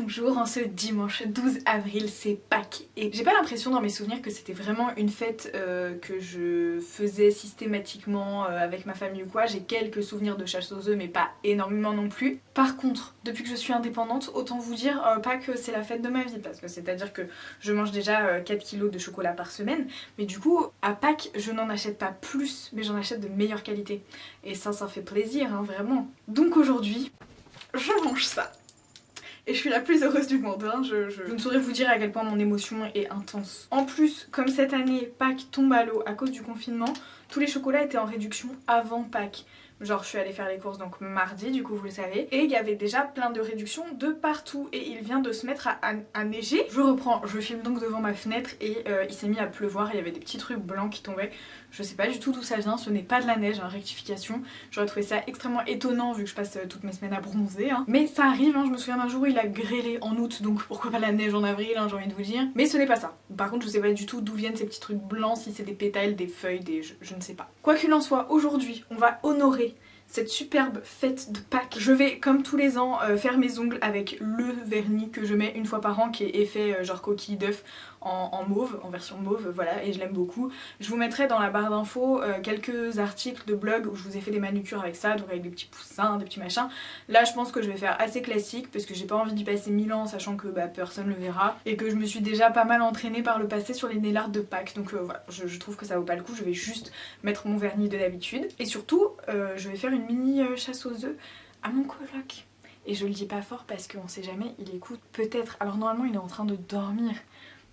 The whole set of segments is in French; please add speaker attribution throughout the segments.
Speaker 1: Bonjour, en ce dimanche 12 avril, c'est Pâques et j'ai pas l'impression dans mes souvenirs que c'était vraiment une fête que je faisais systématiquement avec ma famille ou quoi. J'ai quelques souvenirs de chasse aux œufs mais pas énormément non plus. Par contre, depuis que je suis indépendante, autant vous dire pas que c'est la fête de ma vie parce que c'est à dire que je mange déjà 4 kilos de chocolat par semaine, mais du coup à Pâques je n'en achète pas plus mais j'en achète de meilleure qualité et ça fait plaisir hein, vraiment. Donc aujourd'hui je mange ça. Et je suis la plus heureuse du monde, hein. Je ne saurais vous dire à quel point mon émotion est intense. En plus, comme cette année, Pâques tombe à l'eau à cause du confinement, tous les chocolats étaient en réduction avant Pâques. Genre je suis allée faire les courses donc mardi, du coup vous le savez, et il y avait déjà plein de réductions de partout et il vient de se mettre à neiger. Je reprends, je filme donc devant ma fenêtre et il s'est mis à pleuvoir, il y avait des petits trucs blancs qui tombaient. Je sais pas du tout d'où ça vient, ce n'est pas de la neige, hein, rectification. J'aurais trouvé ça extrêmement étonnant vu que je passe toutes mes semaines à bronzer. Hein. Mais ça arrive, hein, je me souviens d'un jour où il a grêlé en août, donc pourquoi pas la neige en avril, hein, j'ai envie de vous dire. Mais ce n'est pas ça. Par contre je sais pas du tout d'où viennent ces petits trucs blancs, si c'est des pétales, des feuilles, je ne sais pas. Quoi qu'il en soit, aujourd'hui on va honorer cette superbe fête de Pâques. Je vais comme tous les ans faire mes ongles avec le vernis que je mets une fois par an qui est effet genre coquille d'œuf en mauve, en version mauve, voilà, et je l'aime beaucoup. Je vous mettrai dans la barre d'infos quelques articles de blog où je vous ai fait des manucures avec ça, donc avec des petits poussins, des petits machins. Là je pense que je vais faire assez classique parce que j'ai pas envie d'y passer 1000 ans sachant que personne le verra et que je me suis déjà pas mal entraînée par le passé sur les nail art de Pâques, donc voilà, je trouve que ça vaut pas le coup, je vais juste mettre mon vernis de d'habitude. Et surtout, je vais faire une mini chasse aux œufs à mon coloc. Et je le dis pas fort parce qu'on sait jamais, il écoute peut-être. Alors normalement il est en train de dormir.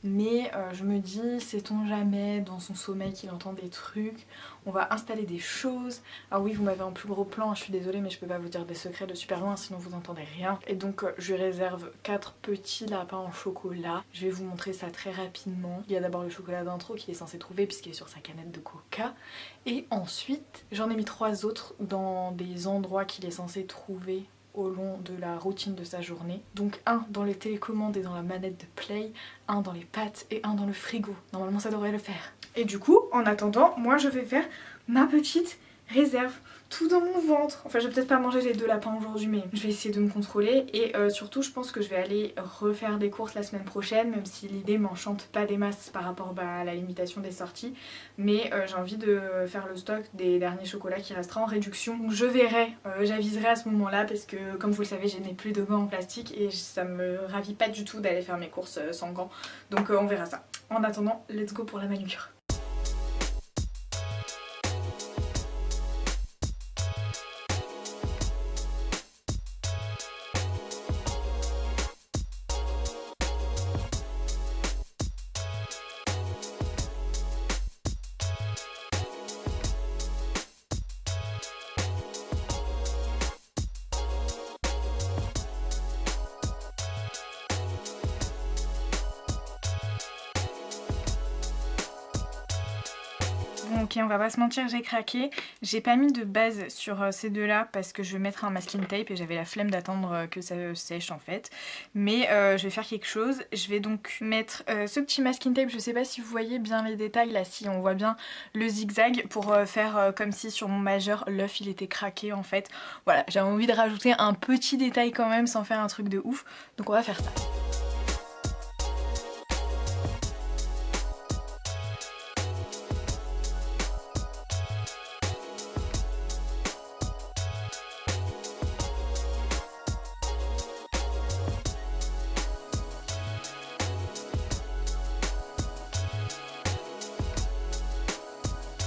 Speaker 1: Mais je me dis, sait-on jamais dans son sommeil qu'il entend des trucs. On va installer des choses. Ah oui, vous m'avez un plus gros plan, je suis désolée mais je peux pas vous dire des secrets de super loin sinon vous entendez rien. Et donc je réserve 4 petits lapins en chocolat. Je vais vous montrer ça très rapidement. Il y a d'abord le chocolat d'intro qu'il est censé trouver puisqu'il est sur sa canette de coca. Et ensuite, j'en ai mis 3 autres dans des endroits qu'il est censé trouver au long de la routine de sa journée. Donc un dans les télécommandes et dans la manette de Play, un dans les pattes et un dans le frigo. Normalement ça devrait le faire. Et du coup, en attendant, moi je vais faire ma petite réserve tout dans mon ventre. Enfin je vais peut-être pas manger les 2 lapins aujourd'hui mais je vais essayer de me contrôler et surtout je pense que je vais aller refaire des courses la semaine prochaine même si l'idée m'enchante pas des masses par rapport à la limitation des sorties, mais j'ai envie de faire le stock des derniers chocolats qui restera en réduction. Donc je verrai, j'aviserai à ce moment là parce que comme vous le savez je n'ai plus de gants en plastique et ça me ravit pas du tout d'aller faire mes courses sans gants, donc on verra ça. En attendant, let's go pour la manucure. Bon ok, on va pas se mentir, j'ai craqué. J'ai pas mis de base sur ces 2 là parce que je vais mettre un masking tape et j'avais la flemme d'attendre que ça sèche en fait. Mais je vais faire quelque chose. Je vais donc mettre ce petit masking tape, je sais pas si vous voyez bien les détails là, si on voit bien le zigzag pour faire comme si sur mon majeur l'œuf il était craqué en fait. Voilà, j'avais envie de rajouter un petit détail quand même sans faire un truc de ouf. Donc on va faire ça.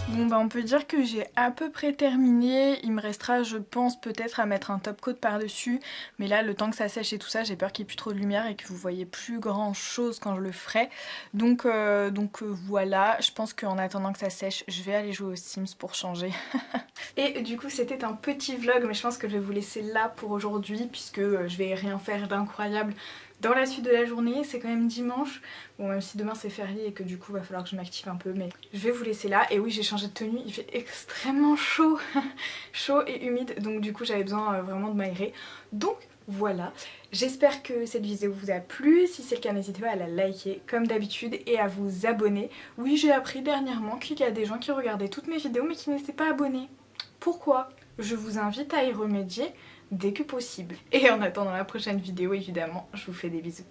Speaker 1: Bon bah on peut dire que j'ai à peu près terminé, il me restera je pense peut-être à mettre un top coat par dessus, mais là le temps que ça sèche et tout ça j'ai peur qu'il n'y ait plus trop de lumière et que vous voyez plus grand chose quand je le ferai, donc voilà, je pense qu'en attendant que ça sèche je vais aller jouer aux Sims pour changer. Et du coup c'était un petit vlog mais je pense que je vais vous laisser là pour aujourd'hui puisque je vais rien faire d'incroyable dans la suite de la journée, c'est quand même dimanche. Bon même si demain c'est férié et que du coup va falloir que je m'active un peu, mais je vais vous laisser là. Et oui j'ai changé de tenue, il fait extrêmement chaud, chaud et humide, donc du coup j'avais besoin vraiment de m'aérer. Donc voilà, j'espère que cette vidéo vous a plu, si c'est le cas n'hésitez pas à la liker comme d'habitude et à vous abonner. Oui j'ai appris dernièrement qu'il y a des gens qui regardaient toutes mes vidéos mais qui n'étaient pas abonnés. Pourquoi? Je vous invite à y remédier. dès que possible. Et en attendant la prochaine vidéo évidemment, je vous fais des bisous.